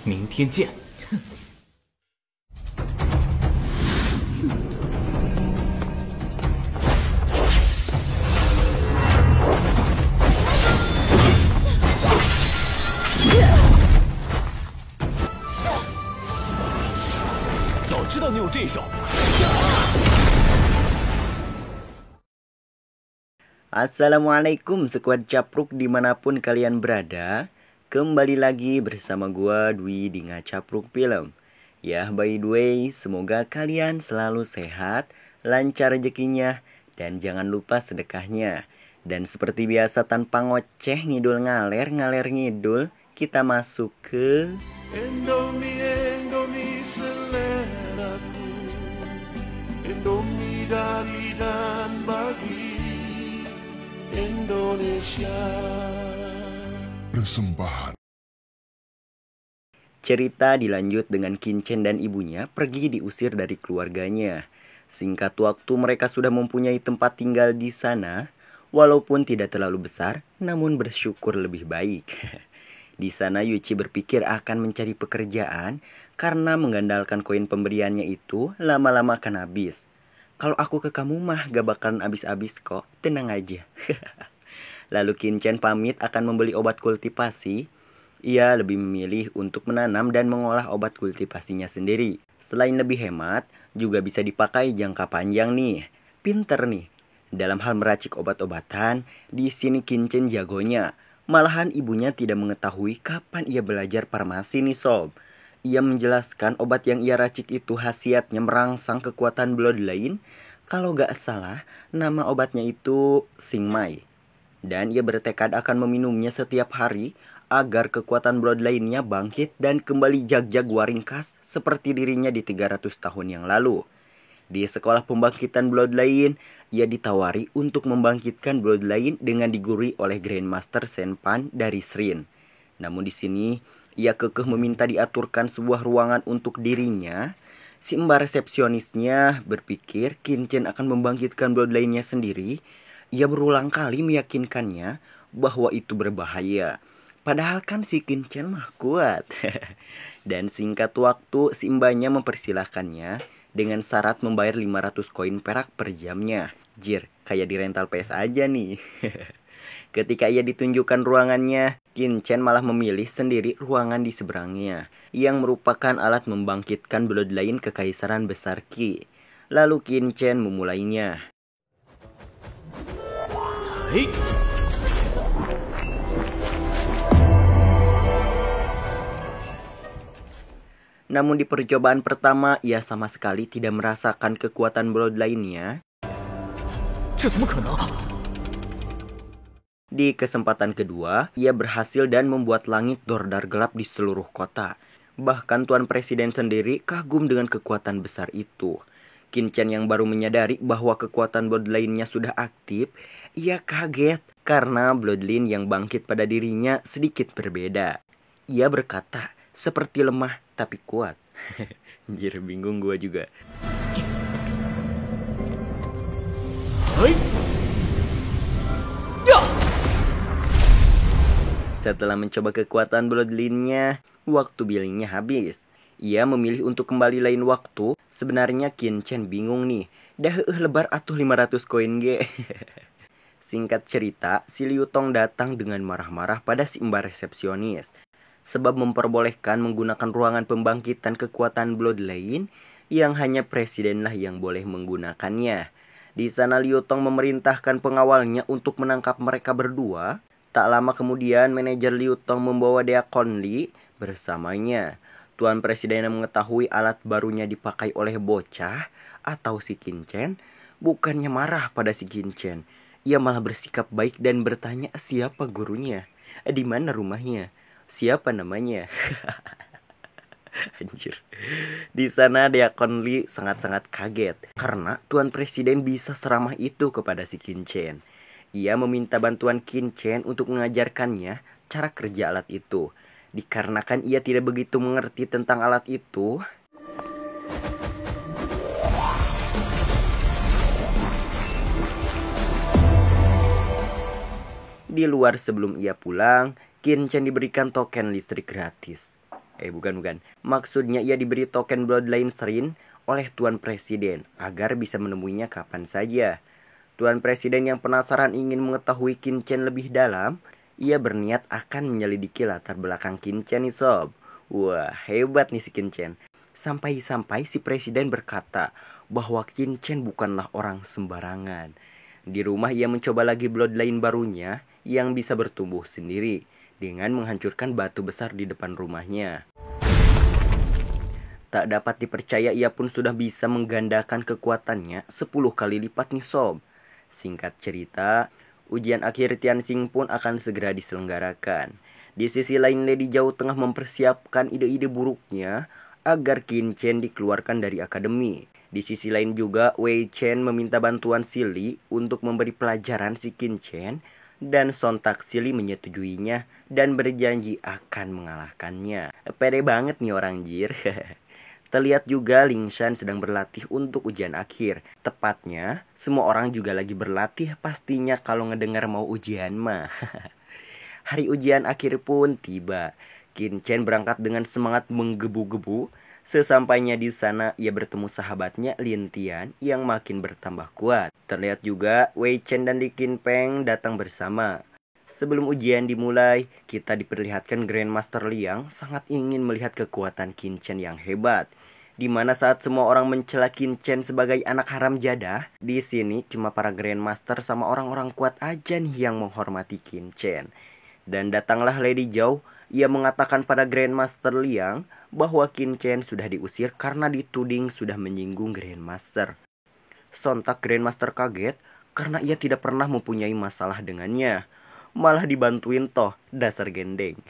明天见。早知道你有这一手。Assalamualaikum sekuat capruk dimanapun kalian berada. Kembali lagi bersama gua Dwi di Ngacapruk Film. Ya, by the way, semoga kalian selalu sehat, lancar rezekinya, dan jangan lupa sedekahnya. Dan seperti biasa tanpa ngoceh ngidul ngaler ngidul, kita masuk ke Indomie seleraku, Indomie dari dan bagi Indonesia. Persembahan. Cerita dilanjut dengan Kincen dan ibunya pergi diusir dari keluarganya. Singkat waktu mereka sudah mempunyai tempat tinggal di sana, walaupun tidak terlalu besar, namun bersyukur lebih baik. Di sana Yuichi berpikir akan mencari pekerjaan karena mengandalkan koin pemberiannya itu lama-lama akan habis. Kalau aku ke kamu mah gak bakalan habis-habis kok, tenang aja. Lalu Kincen pamit akan membeli obat kultivasi. Ia lebih memilih untuk menanam dan mengolah obat kultivasinya sendiri. Selain lebih hemat, juga bisa dipakai jangka panjang nih. Pinter nih. Dalam hal meracik obat-obatan, di sini Kincen jagonya. Malahan ibunya tidak mengetahui kapan ia belajar farmasi nih sob. Ia menjelaskan obat yang ia racik itu khasiatnya merangsang kekuatan bloodline. Kalau gak salah, nama obatnya itu Singmai. Dan ia bertekad akan meminumnya setiap hari agar kekuatan bloodline-nya bangkit dan kembali jag-jag waringkas seperti dirinya di 300 tahun yang lalu. Di sekolah pembangkitan bloodline, ia ditawari untuk membangkitkan bloodline dengan digurui oleh Grandmaster Senpan dari Srin. Namun di sini, ia kekeh meminta diaturkan sebuah ruangan untuk dirinya. Si mbak resepsionisnya berpikir Kincen akan membangkitkan bloodline-nya sendiri. Ia berulang kali meyakinkannya bahwa itu berbahaya. Padahal kan si Kincen mah kuat. Dan singkat waktu si mbaknya mempersilahkannya dengan syarat membayar 500 koin perak per jamnya. Jir, kayak di rental PS aja nih. Ketika ia ditunjukkan ruangannya, Kincen malah memilih sendiri ruangan di seberangnya, yang merupakan alat membangkitkan bloodline kekaisaran besar Qi. Lalu Kincen memulainya. Hei. Namun di percobaan pertama, ia sama sekali tidak merasakan kekuatan bloodline-nya. Di kesempatan kedua, ia berhasil dan membuat langit dordar gelap di seluruh kota. Bahkan Tuan Presiden sendiri kagum dengan kekuatan besar itu. Kincen yang baru menyadari bahwa kekuatan bloodline-nya sudah aktif, ia kaget karena bloodline yang bangkit pada dirinya sedikit berbeda. Ia berkata, seperti lemah tapi kuat. Anjir, bingung gua juga. Setelah mencoba kekuatan bloodline-nya, waktu billingnya habis. Ia memilih untuk kembali lain waktu. Sebenarnya Kincen bingung nih. Dah lebar atuh 500 koin ge. Singkat cerita, si Liu Tong datang dengan marah-marah pada si mbak resepsionis. Sebab memperbolehkan menggunakan ruangan pembangkitan kekuatan bloodline yang hanya presidenlah yang boleh menggunakannya. Di sana Liu Tong memerintahkan pengawalnya untuk menangkap mereka berdua. Tak lama kemudian manajer Liu Tong membawa Deacon Li bersamanya. Tuan Presiden yang mengetahui alat barunya dipakai oleh bocah atau si Kincen, bukannya marah pada si Kincen. Ia malah bersikap baik dan bertanya siapa gurunya, di mana rumahnya, siapa namanya. Anjir. Di sana Deacon Li sangat-sangat kaget karena Tuan Presiden bisa seramah itu kepada si Kincen. Ia meminta bantuan Kincen untuk mengajarkannya cara kerja alat itu. Dikarenakan ia tidak begitu mengerti tentang alat itu, di luar sebelum ia pulang, Kincen diberikan token listrik gratis. Bukan. Maksudnya ia diberi token Bloodline Shrine oleh Tuan Presiden agar bisa menemuinya kapan saja. Tuan Presiden yang penasaran ingin mengetahui Qin Chen lebih dalam, ia berniat akan menyelidiki latar belakang Qin Chen nih sob. Wah, hebat nih si Qin Chen. Sampai-sampai si Presiden berkata bahwa Qin Chen bukanlah orang sembarangan. Di rumah ia mencoba lagi Bloodline barunya yang bisa bertumbuh sendiri dengan menghancurkan batu besar di depan rumahnya. Tak dapat dipercaya ia pun sudah bisa menggandakan kekuatannya 10 kali lipat nih sob. Singkat cerita, ujian akhir Tianxing pun akan segera diselenggarakan. Di sisi lain Lady Zhao tengah mempersiapkan ide-ide buruknya agar Qin Chen dikeluarkan dari akademi. Di sisi lain juga Wei Chen meminta bantuan Sili untuk memberi pelajaran si Qin Chen, dan sontak Sili menyetujuinya dan berjanji akan mengalahkannya. Pede banget nih orang jir. Terlihat juga Ling Shan sedang berlatih untuk ujian akhir. Tepatnya, semua orang juga lagi berlatih pastinya kalau ngedengar mau ujian mah. Hari ujian akhir pun tiba. Qin Chen berangkat dengan semangat menggebu-gebu. Sesampainya di sana, ia bertemu sahabatnya Lin Tian yang makin bertambah kuat. Terlihat juga Wei Chen dan Li Qinpeng datang bersama. Sebelum ujian dimulai, kita diperlihatkan Grandmaster Liang sangat ingin melihat kekuatan Qin Chen yang hebat. Di mana saat semua orang mencela Qin Chen sebagai anak haram jadah, di sini cuma para Grandmaster sama orang-orang kuat aja nih yang menghormati Qin Chen. Dan datanglah Lady Zhao. Ia mengatakan pada Grandmaster Liang bahwa Qin Chen sudah diusir karena dituding sudah menyinggung Grandmaster. Sontak Grandmaster kaget karena ia tidak pernah mempunyai masalah dengannya. Malah dibantuin toh, dasar gendeng.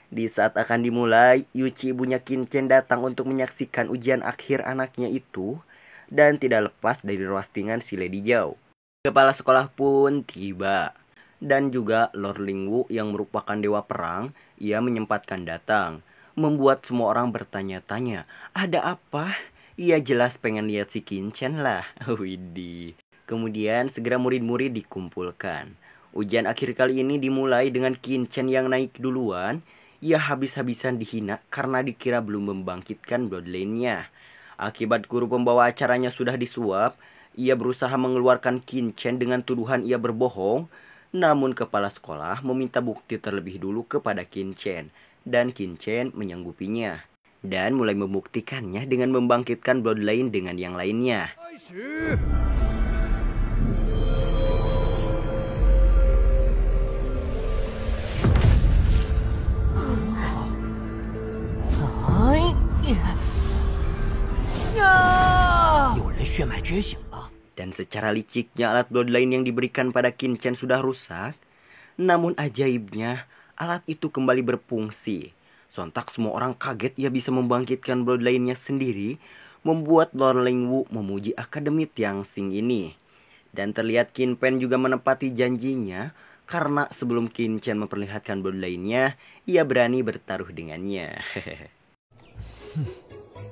Di saat akan dimulai, Yuchi ibunya Qin Chen datang untuk menyaksikan ujian akhir anaknya itu, dan tidak lepas dari roastingan si Lady Zhao. Kepala sekolah pun tiba. Dan juga Lord Lingwu yang merupakan dewa perang, ia menyempatkan datang. Membuat semua orang bertanya-tanya, ada apa? Ia jelas pengen lihat si Qin Chen lah. Widih. Kemudian segera murid-murid dikumpulkan. Ujian akhir kali ini dimulai dengan Qin Chen yang naik duluan. Ia habis-habisan dihina karena dikira belum membangkitkan Bloodline-nya. Akibat guru pembawa acaranya sudah disuap, ia berusaha mengeluarkan Qin Chen dengan tuduhan ia berbohong. Namun kepala sekolah meminta bukti terlebih dulu kepada Qin Chen, dan Qin Chen menyanggupinya. Dan mulai membuktikannya dengan membangkitkan Bloodline dengan yang lainnya. Dan secara liciknya alat Bloodline yang diberikan pada Qin Chen sudah rusak. Namun ajaibnya, alat itu kembali berfungsi. Sontak semua orang kaget ia bisa membangkitkan Bloodline-nya sendiri, membuat Lord Lingwu memuji Akademi Tianxing ini. Dan terlihat Qin Pen juga menepati janjinya, karena sebelum Qin Chen memperlihatkan Bloodline-nya, ia berani bertaruh dengannya.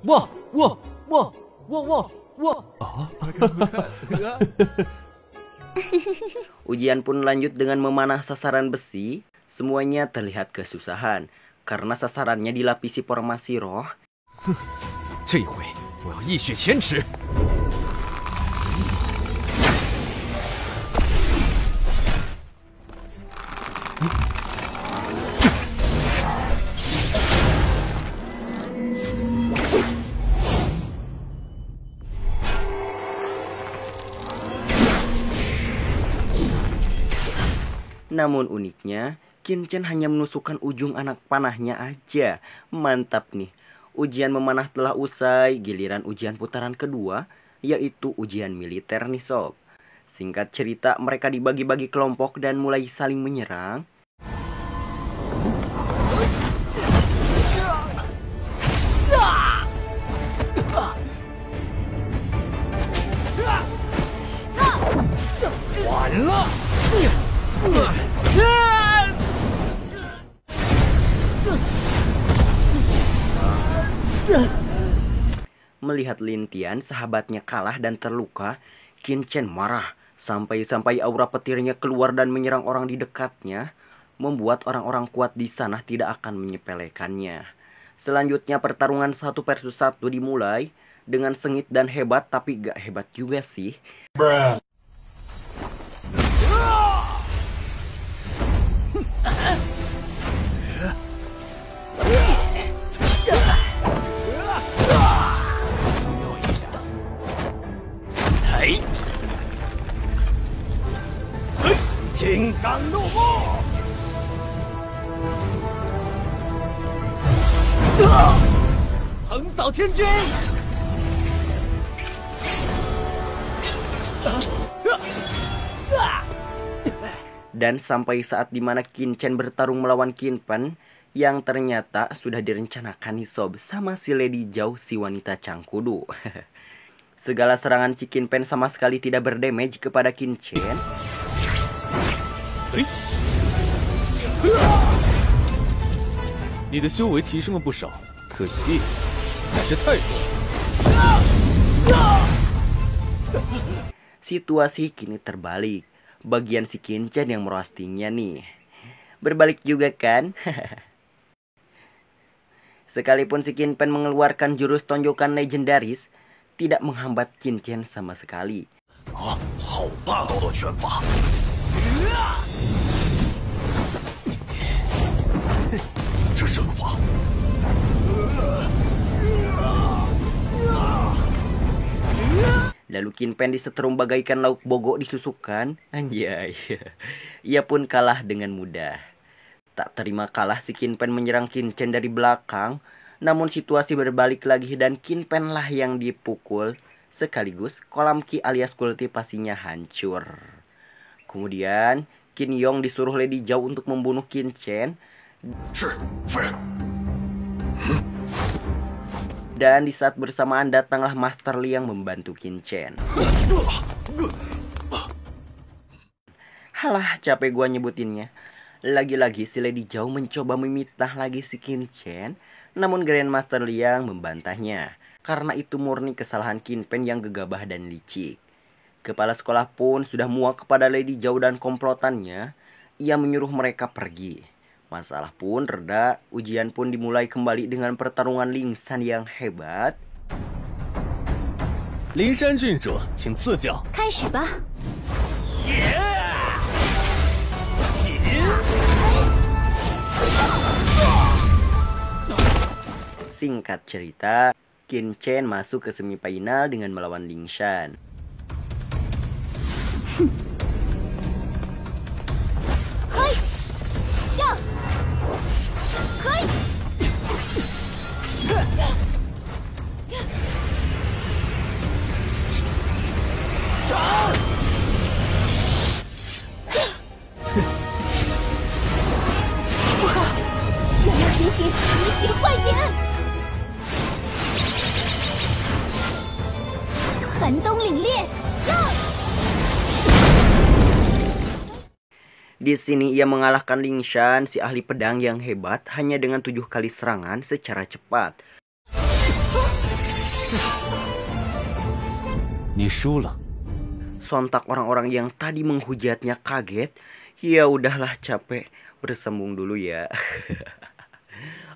Wah. Ujian pun lanjut dengan memanah sasaran besi. Semuanya terlihat kesusahan karena sasarannya dilapisi formasi roh. 这一回我要一雪前耻。 Namun uniknya, Qin Chen hanya menusukkan ujung anak panahnya aja. Mantap nih. Ujian memanah telah usai, giliran ujian putaran kedua, yaitu ujian militer nih sob. Singkat cerita, mereka dibagi-bagi kelompok dan mulai saling menyerang. Melihat Lin Tian, sahabatnya kalah dan terluka, Qin Chen marah. Sampai-sampai aura petirnya keluar dan menyerang orang di dekatnya. membuat orang-orang kuat di sana tidak akan menyepelekannya. Selanjutnya pertarungan 1 versus 1 dimulai dengan sengit dan hebat, tapi gak hebat juga sih. Dan sampai saat dimana Qin Chen bertarung melawan Qin Pen, yang ternyata sudah direncanakan Hisob sama si Lady Zhao, si wanita Cangkudu. Segala serangan si Qin Pen sama sekali tidak berdamage kepada Qin Chen. 你的修为提升了不少，可惜还是太弱。 Situasi kini terbalik. Bagian si Qin Chen yang meroastingnya nih. Berbalik juga kan? Sekalipun si Qin Pen mengeluarkan jurus tonjokan legendaris, tidak menghambat Qin Chen sama sekali. Lalu Qin Pen disetrum bagaikan lauk bogok disusukkan. Anjay. Ia pun kalah dengan mudah. Tak terima kalah, si Qin Pen menyerang Qin Chen dari belakang. Namun situasi berbalik lagi dan Qin Pen lah yang dipukul. Sekaligus kolam ki alias kultivasinya hancur. Kemudian Qin Yong disuruh Lady Zhao untuk membunuh Qin Chen. Dan di saat bersamaan datanglah Master Li yang membantu Qin Chen. Halah, capek gua nyebutinnya. Lagi-lagi si Lady Zhao mencoba memitah lagi si Qin Chen, namun Grandmaster Liang membantahnya. Karena itu murni kesalahan Qin Pen yang gegabah dan licik. Kepala sekolah pun sudah muak kepada Lady Zhao dan komplotannya. Ia menyuruh mereka pergi. Masalah pun reda, ujian pun dimulai kembali dengan pertarungan Ling Shan yang hebat. 灵山郡主，请赐教。开始吧。 Singkat cerita, Qin Chen masuk ke semifinal dengan melawan Ling Shan. Di sini ia mengalahkan Ling Shan, si ahli pedang yang hebat, hanya dengan 7 kali serangan secara cepat. 你输了。 Sontak orang-orang yang tadi menghujatnya kaget. Ya udahlah, capek, bersembung dulu ya.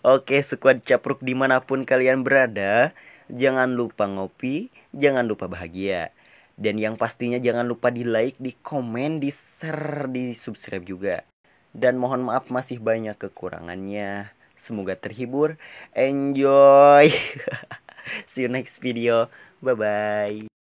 Oke, squad capruk dimanapun kalian berada, jangan lupa ngopi, jangan lupa bahagia. Dan yang pastinya jangan lupa di like, di komen, di share, di subscribe juga. Dan mohon maaf masih banyak kekurangannya. Semoga terhibur. Enjoy. See you next video. Bye-bye.